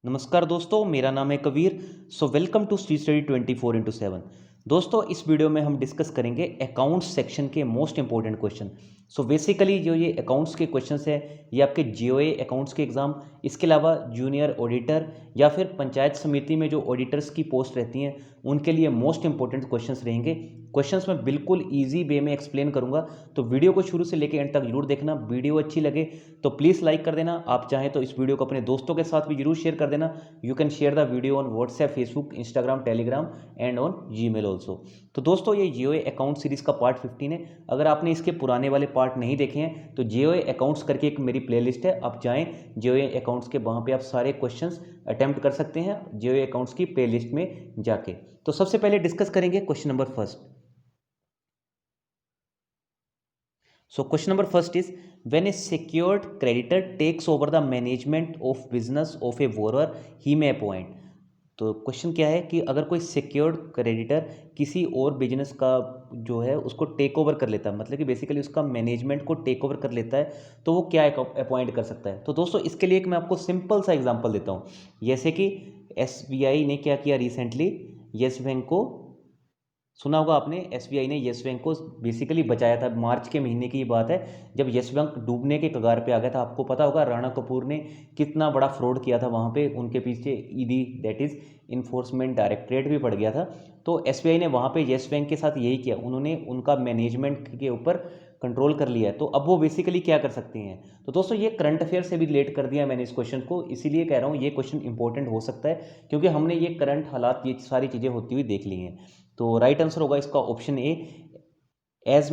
नमस्कार दोस्तों, मेरा नाम है Kabir. Welcome to street study 24/7। दोस्तों, इस वीडियो में हम डिस्कस करेंगे अकाउंट्स सेक्शन के मोस्ट इंपॉर्टेंट क्वेश्चन। बेसिकली जो ये अकाउंट्स के क्वेश्चंस है, ये आपके जीओए अकाउंट्स के एग्जाम, इसके अलावा जूनियर ऑडिटर या फिर पंचायत समिति में जो ऑडिटर्स की पोस्ट रहती हैं उनके लिए मोस्ट इंपॉर्टेंट क्वेश्चंस रहेंगे। क्वेश्चंस मैं बिल्कुल ईजी वे में एक्सप्लेन करूंगा, तो वीडियो को शुरू से लेकर एंड तक जरूर देखना। वीडियो अच्छी लगे तो प्लीज़ लाइक कर देना। आप चाहें तो इस वीडियो को अपने दोस्तों के साथ भी जरूर शेयर कर देना। You can share the video on WhatsApp, Facebook, Instagram, Telegram and on Gmail also. तो दोस्तों, ये जीओए अकाउंट सीरीज का पार्ट 15 है। अगर आपने इसके पुराने वाले पार्ट नहीं देखे हैं तो जीओए अकाउंट्स करके एक मेरी प्लेलिस्ट है, आप जाएं जीओए अकाउंट्स के, वहाँ पे आप सारे क्वेश्चंस अटेम्प्ट कर सकते हैं जीओए अकाउंट्स की प्लेलिस्ट में जाके। तो सबसे पहले डिस्कस करेंगे question number first. So question number first is, when a secured creditor takes over the management of business of a borrower, he may appoint। तो क्वेश्चन क्या है कि अगर कोई सिक्योर्ड क्रेडिटर किसी और बिजनेस का जो है उसको टेक ओवर कर लेता है, मतलब कि बेसिकली उसका मैनेजमेंट को टेक ओवर कर लेता है, तो वो क्या अपॉइंट कर सकता है। तो दोस्तों, इसके लिए एक मैं आपको सिंपल सा एग्जांपल देता हूँ। जैसे कि एसबीआई ने क्या किया रिसेंटली, येस बैंक को, सुना होगा आपने, एसबीआई ने येस बैंक को बेसिकली बचाया था। मार्च के महीने की बात है जब येस बैंक डूबने के कगार पे आ गया था। आपको पता होगा राणा कपूर ने कितना बड़ा फ्रॉड किया था वहाँ पे, उनके पीछे ED that is enforcement directorate भी पड़ गया था। तो एसबीआई ने वहाँ पे येस बैंक के साथ यही किया, उन्होंने उनका मैनेजमेंट के ऊपर कंट्रोल कर लिया है। तो अब वो बेसिकली क्या कर सकते हैं। तो दोस्तों, ये करंट अफेयर से भी रिलेट कर दिया मैंने इस क्वेश्चन को, इसीलिए कह रहा हूँ ये क्वेश्चन इंपॉर्टेंट हो सकता है, क्योंकि हमने ये करंट हालात, ये सारी चीज़ें होती हुई देख ली हैं। तो राइट आंसर होगा इसका option A, as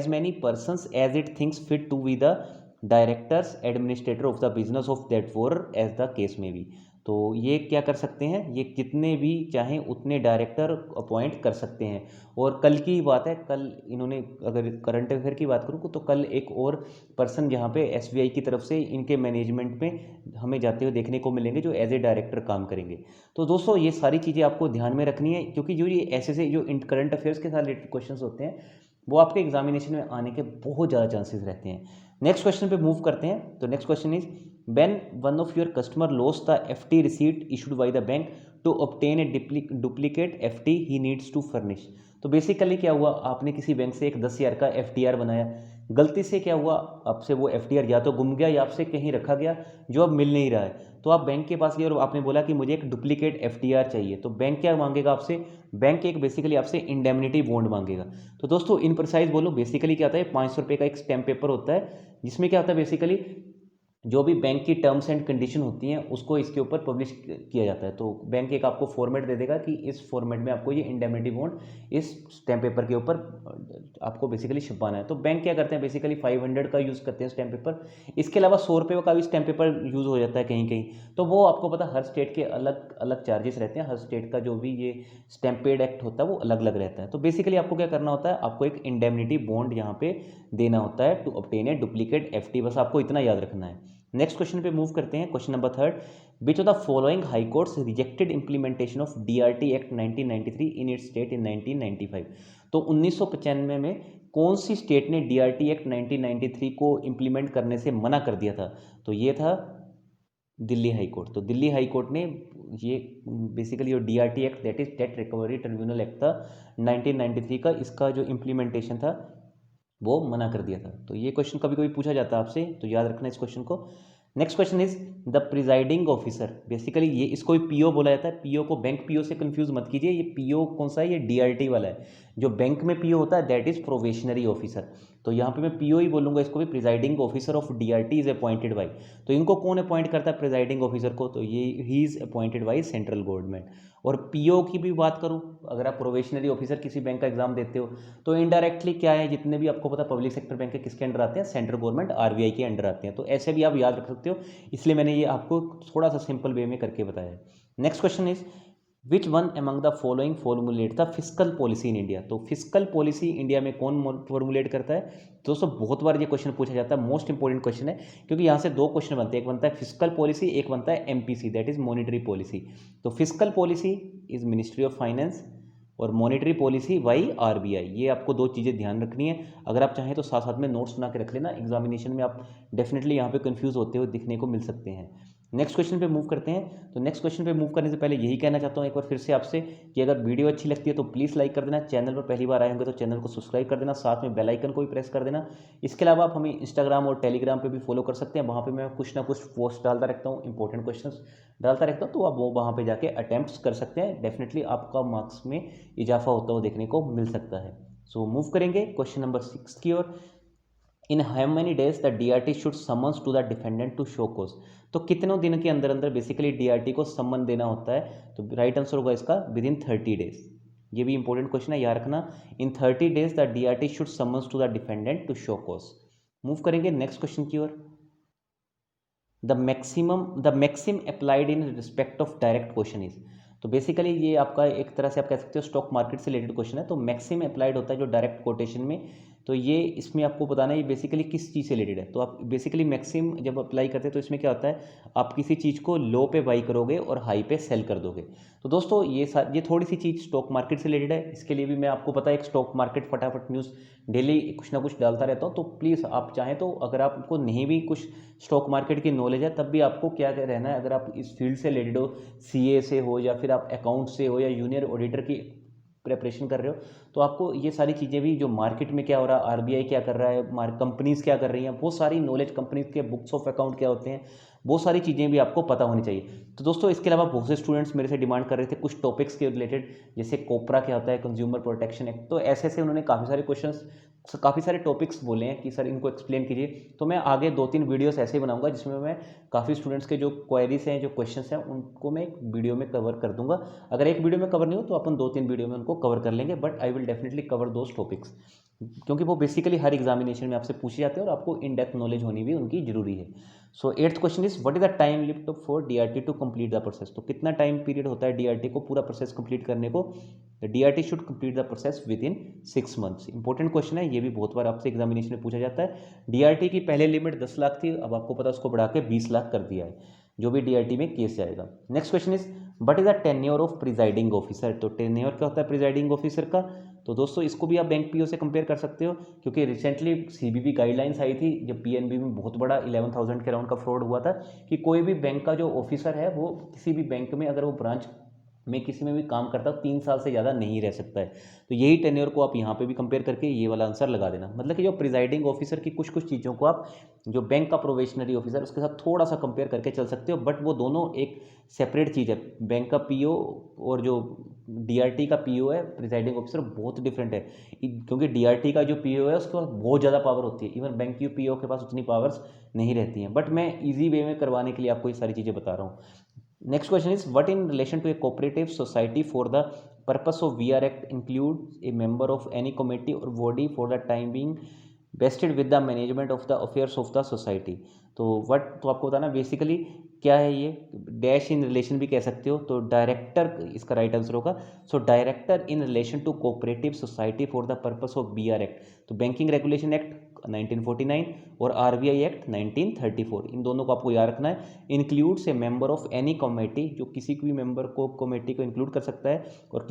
many persons as it thinks fit to be the directors administrator of the business of that or as the case may be. तो ये क्या कर सकते हैं, ये कितने भी चाहें उतने डायरेक्टर अपॉइंट कर सकते हैं। और कल की बात है, कल इन्होंने, अगर करंट अफेयर की बात करूँ तो कल एक और पर्सन यहाँ पे एसबीआई की तरफ से इनके मैनेजमेंट में हमें जाते हुए देखने को मिलेंगे जो एज ए डायरेक्टर काम करेंगे। तो दोस्तों, ये सारी चीज़ें आपको ध्यान में रखनी है, क्योंकि जो ये ऐसे से जो करंट अफेयर्स के साथ रिलेटेड क्वेश्चन होते हैं वो आपके एग्जामिनेशन में आने के बहुत ज़्यादा चांसेस रहते हैं। नेक्स्ट क्वेश्चन पे मूव करते हैं। तो next question is, when one of your customer lost the FT receipt issued by the bank to obtain a duplicate FT he needs to furnish. तो बेसिकली क्या हुआ, आपने किसी बैंक से एक 10,000 का एफटीआर बनाया, गलती से क्या हुआ, आपसे वो एफटीआर या तो गुम गया या आपसे कहीं रखा गया जो अब मिल नहीं रहा है। तो आप बैंक के पास गए और आपने बोला कि मुझे एक डुप्लीकेट एफटीआर चाहिए। तो बैंक क्या मांगेगा आपसे, बैंक एक बेसिकली आपसे इंडेमनिटी बॉन्ड मांगेगा। तो दोस्तों, इन प्रिसाइज बोलो, बेसिकली क्या होता है, 500 रुपये का एक स्टैम्प पेपर होता है, जिसमें क्या होता है बेसिकली जो भी बैंक की टर्म्स एंड कंडीशन होती हैं उसको इसके ऊपर पब्लिश किया जाता है। तो बैंक एक आपको फॉर्मेट दे देगा कि इस फॉर्मेट में आपको ये इंडेमनिटी बॉन्ड इस स्टैम्प पेपर के ऊपर आपको बेसिकली छपाना है। तो बैंक क्या करते हैं, बेसिकली 500 का यूज़ करते हैं स्टैम्प पेपर। इसके अलावा 100 रुपये का भी स्टैम्प पेपर यूज़ हो जाता है कहीं कहीं। तो वो आपको पता, हर स्टेट के अलग अलग चार्जेस रहते हैं, हर स्टेट का जो भी ये स्टैम्प पेड एक्ट होता है वो अलग अलग रहता है। तो बेसिकली आपको क्या करना होता है, आपको एक इंडेमनिटी बॉन्ड यहाँ पे देना होता है to obtain a duplicate FT, बस आपको इतना याद रखना है। नेक्स्ट क्वेश्चन पे मूव करते हैं। Question number third, which of the following high courts rejected implementation of DRT act 1993 in its state in 1995। तो 1995 में कौन सी स्टेट ने डीआरटी एक्ट 1993 को इंप्लीमेंट करने से मना कर दिया था। तो ये था दिल्ली हाई कोर्ट। तो दिल्ली हाई कोर्ट ने ये बेसिकली जो DRT act that is date recovery tribunal act था 1993 का, इसका जो इम्प्लीमेंटेशन था वो मना कर दिया था। तो ये क्वेश्चन कभी कभी पूछा जाता है आपसे, तो याद रखना इस क्वेश्चन को। Next question is, the presiding officer, basically ये इसको पीओ बोला जाता है। पीओ को बैंक पीओ से कंफ्यूज मत कीजिए, ये पीओ कौन सा है, ये डीआरटी वाला है। जो बैंक में पीओ होता है दैट इज प्रोबेशनरी ऑफिसर। तो यहाँ पे मैं पीओ ही बोलूंगा इसको भी, presiding officer of DRT is appointed by. तो इनको कौन अपॉइंट करता है प्रिजाइडिंग ऑफिसर को, तो ये he is appointed by central government. और पीओ की भी बात करूँ, अगर आप प्रोबेशनरी ऑफिसर किसी बैंक का एग्जाम देते हो तो इनडायरेक्टली क्या है, जितने भी आपको पता पब्लिक सेक्टर बैंक के किसके अंडर आते हैं, सेंट्रल गवर्नमेंट आरबीआई के अंडर आते हैं। तो ऐसे भी आप याद रख सकते हो, इसलिए मैंने ये आपको थोड़ा सा सिंपल वे में करके बताया है। Next question is, which one among the following formulate the fiscal policy in India. तो फिस्कल पॉलिसी इंडिया में कौन फॉर्मुलेट करता है। दोस्तों, बहुत बार ये क्वेश्चन पूछा जाता है, मोस्ट इंपॉर्टेंट क्वेश्चन है, क्योंकि यहाँ से दो क्वेश्चन बनते हैं, एक बनता है फिस्कल पॉलिसी, एक बनता है MPC that is monetary policy. तो fiscal policy is ministry of finance और मॉनेटरी पॉलिसी बाई आरबीआई। ये आपको दो चीज़ें ध्यान रखनी है। अगर आप चाहें तो साथ साथ में नोट्स बना के रख लेना, एग्जामिनेशन में आप डेफिनेटली यहाँ पे कंफ्यूज होते हुए दिखने को मिल सकते हैं। नेक्स्ट क्वेश्चन पे मूव करते हैं। तो नेक्स्ट क्वेश्चन पे मूव करने से पहले यही कहना चाहता हूँ एक बार फिर से आपसे कि अगर वीडियो अच्छी लगती है तो प्लीज़ लाइक कर देना, चैनल पर पहली बार आए होंगे तो चैनल को सब्सक्राइब कर देना, साथ में बेल आइकन को भी प्रेस कर देना। इसके अलावा आप हमें इंस्टाग्राम और टेलीग्राम पे भी फॉलो कर सकते हैं, वहाँ पे मैं कुछ ना कुछ पोस्ट डालता रहता हूँ, इंपॉर्टेंट क्वेश्चन डालता रहता हूँ, तो आप वो वहाँ पर जाके अटैम्प्ट कर सकते हैं। डेफिनेटली आपका मार्क्स में इजाफा होता हुआ देखने को मिल सकता है। सो मूव करेंगे क्वेश्चन नंबर 6 की ओर। In how many days the DRT should summons to the defendant to show cause. तो कितनों दिन के अंदर अंदर बेसिकली डीआरटी को समन देना होता है। तो राइट आंसर होगा इसका विद इन 30 डेज। ये भी इंपॉर्टेंट क्वेश्चन है, याद रखना। In 30 days the DRT should summons to the defendant to show cause. Move करेंगे नेक्स्ट क्वेश्चन की ओर। The maxim applied in respect of direct question is. तो बेसिकली ये आपका एक तरह से आप कह सकते हो स्टॉक मार्केट से रिलेटेड क्वेश्चन है। तो मैक्सिम अप्लाइड होता है जो डायरेक्ट कोटेशन में, तो ये इसमें आपको बताना है ये बेसिकली किस चीज़ से रिलेटेड है। तो आप बेसिकली मैक्सिम जब अप्लाई करते हैं तो इसमें क्या होता है, आप किसी चीज़ को लो पे बाई करोगे और हाई पे सेल कर दोगे। तो दोस्तों ये थोड़ी सी चीज़ स्टॉक मार्केट से रिलेटेड है। इसके लिए भी मैं आपको पता है एक स्टॉक मार्केट फटाफट न्यूज़ डेली कुछ ना कुछ डालता रहता हूँ। तो प्लीज़ आप चाहें तो अगर आपको नहीं भी कुछ स्टॉक मार्केट की नॉलेज है तब भी आपको क्या रहना है, अगर आप इस फील्ड से रिलेटेड हो, सीए से हो या फिर आप अकाउंट से हो या जूनियर ऑडिटर की प्रिपरेशन कर रहे हो, तो आपको ये सारी चीज़ें भी जो मार्केट में क्या हो रहा है, आरबीआई क्या कर रहा है, कंपनीज क्या कर रही हैं, बहुत सारी नॉलेज, कंपनीज के बुक्स ऑफ अकाउंट क्या होते हैं, बहुत सारी चीज़ें भी आपको पता होनी चाहिए। तो दोस्तों इसके अलावा बहुत से स्टूडेंट्स मेरे से डिमांड कर रहे थे कुछ टॉपिक्स के रिलेटेड, जैसे कोपरा क्या होता है, कंज्यूमर प्रोटेक्शन एक्ट। तो ऐसे ऐसे उन्होंने काफ़ी सारे क्वेश्चंस, काफ़ी सारे टॉपिक्स बोले हैं कि सर इनको एक्सप्लेन कीजिए। तो मैं आगे 2-3 वीडियोस ऐसे ही बनाऊंगा जिसमें मैं काफ़ी स्टूडेंट्स के जो क्वेरीज हैं, जो क्वेश्चंस हैं, उनको मैं एक वीडियो में कवर कर दूंगा। अगर एक वीडियो में कवर नहीं हो तो अपन 2-3 वीडियो में उनको कवर कर लेंगे, but I will definitely cover those topics, क्योंकि वो बेसिकली हर एग्जामिनेशन में आपसे पूछे जाते हैं और आपको इन डेप्थ नॉलेज होनी भी उनकी जरूरी है। So 8th question is what is the time limit for DRT to complete the process. तो कितना टाइम पीरियड होता है डीआरटी को पूरा प्रोसेस कंप्लीट करने को। The DRT should complete the process with in 6 months. Important question है, ये भी बहुत बार आपसे एग्जामिनेशन में पूछा जाता है। डीआरटी की पहले लिमिट 10 लाख थी, अब आपको पता है उसको बढ़ा के 20 लाख कर दिया है, जो भी डीआरटी में केस जाएगा। Next question is what is the tenure of presiding officer. तो टेन्योर क्या होता है प्रिजाइडिंग ऑफिसर का। तो दोस्तों इसको भी आप बैंक पीओ से कंपेयर कर सकते हो, क्योंकि रिसेंटली सीबीबी गाइडलाइंस आई थी जब पीएनबी में बहुत बड़ा 11,000 के अराउंड का फ्रॉड हुआ था, कि कोई भी बैंक का जो ऑफिसर है वो किसी भी बैंक में अगर वो ब्रांच में किसी में भी काम करता है 3 साल से ज़्यादा नहीं रह सकता है। तो यही टेन्योर को आप यहाँ पे भी कंपेयर करके ये वाला आंसर लगा देना। मतलब कि जो प्रिजाइडिंग ऑफिसर की कुछ कुछ चीज़ों को आप जो बैंक का प्रोबेशनरी ऑफिसर उसके साथ थोड़ा सा कंपेयर करके चल सकते हो, बट वो दोनों एक सेपरेट चीज़ है। बैंक का पीओ और जो डीआरटी का पीओ है प्रिजाइडिंग ऑफिसर बहुत डिफरेंट है, क्योंकि डीआरटी का जो पीओ है उसके पास बहुत ज़्यादा पावर होती है, इवन बैंक की पीओ के पास उतनी पावर्स नहीं रहती हैं। बट मैं ईजी वे में करवाने के लिए आपको ये सारी चीज़ें बता रहा हूँ। Next question is what in relation to a cooperative society for the purpose of VR Act includes a member of any committee or body for the time being vested with the management of the affairs of the society। तो what, तो आपको बताना basically क्या है ये, dash in relation भी कह सकते हो, तो डायरेक्टर इसका राइट आंसर होगा। So director in relation to cooperative society for the purpose of BR act. तो बैंकिंग रेगुलेशन एक्ट 1949 और आरबीआई एक्ट 1934, इन दोनों को आपको याद रखना है। Includes A member of any committee, जो किसी भी मेंबर को कमेटी को इंक्लूड कर सकता है, और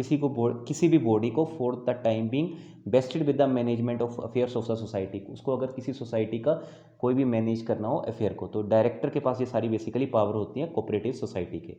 किसी भी बॉडी को for the time being wasted with the management of affairs of the society, उसको अगर किसी सोसाइटी का कोई भी मैनेज करना हो अफेयर को, तो डायरेक्टर के पास ये सारी बेसिकली पावर होती है कोऑपरेटिव सोसाइटी के।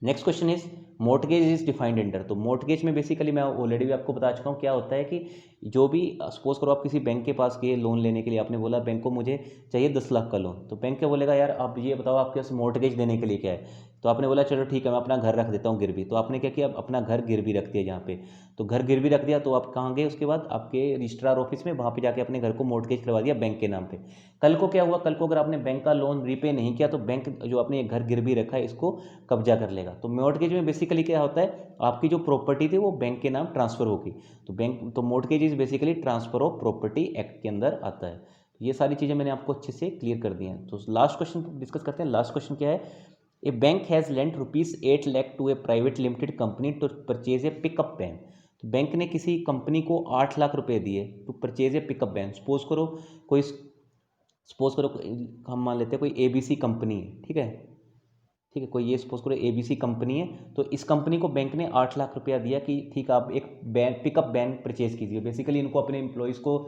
Next question is mortgage is defined under. तो मोर्टगेज में बेसिकली मैं ऑलरेडी भी आपको बता चुका हूँ क्या होता है, कि जो भी सपोज करो आप किसी बैंक के पास गए लोन लेने के लिए, आपने बोला बैंक को मुझे चाहिए 10 लाख का लोन, तो बैंक क्या बोलेगा, यार आप ये बताओ आपके पास मोर्टगेज देने के लिए क्या है। तो आपने बोला चलो ठीक है मैं अपना घर रख देता हूँ गिरवी, तो आपने क्या किया, अपना घर गिरवी रख दिया जहाँ पे, तो घर गिरवी रख दिया, तो आप कहाँ गए उसके बाद आपके रजिस्ट्रार ऑफिस में, वहाँ पे जाके अपने घर को मोर्टगेज करवा दिया बैंक के नाम पे। कल को क्या हुआ, कल को अगर आपने बैंक का लोन रीपे नहीं किया तो बैंक जो आपने घर गिरवी रखा है इसको कब्जा कर लेगा। तो मोर्टगेज में बेसिकली क्या होता है, आपकी जो प्रॉपर्टी थी वो बैंक के नाम ट्रांसफर होगी। तो mortgage is basically transfer of property act के अंदर आता है। ये सारी चीज़ें मैंने आपको अच्छे से क्लियर कर दी हैं। तो लास्ट क्वेश्चन डिस्कस करते हैं। लास्ट क्वेश्चन क्या है, a bank has lent ₹8 lakh to a private limited company to purchase a pickup van. तो बैंक ने किसी कंपनी को 8 लाख रुपए दिए to purchase a pickup van. Suppose करो हम मान लेते हैं कोई एबीसी कंपनी है, ठीक है, ठीक है, कोई ये सपोज करो एबीसी कंपनी है, तो इस कंपनी को बैंक ने 8 लाख रुपया दिया कि ठीक है आप एक बैन पिकअप वैन परचेज कीजिए। बेसिकली इनको अपने एम्प्लॉयज़ को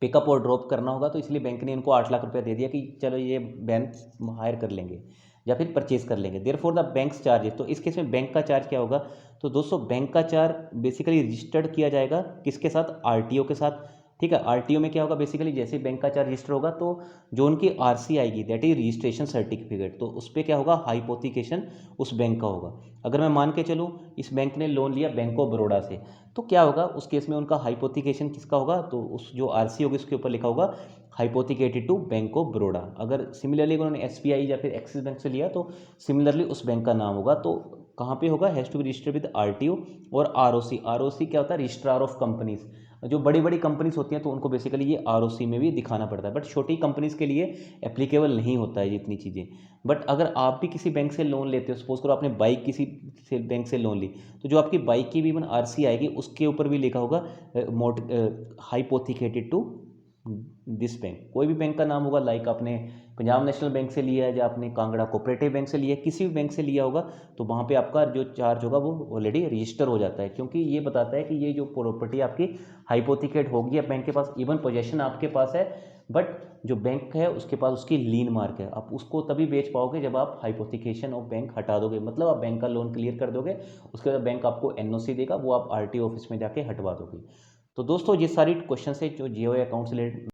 पिकअप और ड्रॉप करना होगा, तो इसलिए बैंक ने इनको 8 लाख रुपया दे दिया कि चलो ये बैंक हायर कर लेंगे या फिर परचेज कर लेंगे। Therefore the banks charges, तो इस केस में बैंक का चार्ज क्या होगा? तो दोस्तों बैंक का चार्ज बेसिकली रजिस्टर्ड किया जाएगा किसके साथ? आरटीओ के साथ। ठीक है, आरटीओ में क्या होगा? बेसिकली जैसे बैंक का चार्ज रजिस्टर होगा तो जो उनकी आरसी आएगी, दैट इज रजिस्ट्रेशन सर्टिफिकेट, तो उस पर क्या होगा? हाइपोथिकेशन उस बैंक का होगा। अगर मैं मान के चलूँ इस बैंक ने लोन लिया बैंक ऑफ बड़ौदा से, तो क्या होगा उस केस में? उनका हाइपोथिकेशन किसका होगा? तो उस जो आरसी होगी उसके ऊपर लिखा होगा हाइपोथिकेटेड टू बैंक ऑफ बड़ौदा। अगर सिमिलरली उन्होंने एसबीआई या फिर एक्सिस बैंक से लिया तो सिमिलरली उस बैंक का नाम होगा। तो कहाँ पे होगा? Has to be registered with RTO और आरओसी। आरओसी क्या होता है? Registrar of companies. जो बड़ी बड़ी कंपनीज होती हैं तो उनको बेसिकली ये आरओसी में भी दिखाना पड़ता है, बट छोटी कंपनीज के लिए एप्लीकेबल नहीं होता है ये इतनी चीज़ें। बट अगर आप भी किसी बैंक से लोन लेते हो, सपोज करो आपने बाइक किसी से बैंक से लोन ली, तो जो आपकी बाइक की भी इवन आरसी आएगी उसके ऊपर भी लिखा होगा हाइपोथिकेटेड टू दिस बैंक। कोई भी बैंक का नाम होगा, लाइक आपने पंजाब नेशनल बैंक से लिया है या आपने कांगड़ा कोऑपरेटिव बैंक से लिया है, किसी भी बैंक से लिया होगा, तो वहाँ पे आपका जो चार्ज होगा वो ऑलरेडी रजिस्टर हो जाता है, क्योंकि ये बताता है कि ये जो प्रॉपर्टी आपकी हाइपोथिकेट होगी या बैंक के पास इवन पोजेशन आपके पास है, बट जो बैंक है उसके पास उसकी लीन मार्क है। आप उसको तभी बेच पाओगे जब आप हाइपोथिकेशन ऑफ बैंक हटा दोगे, मतलब आप बैंक का लोन क्लियर कर दोगे, उसके बाद बैंक आपको एनओसी देगा, वो आप आरटीओ ऑफिस में जाके हटवा दोगे। तो दोस्तों ये सारी क्वेश्चन है जो जियो अकाउंट से रिलेटेड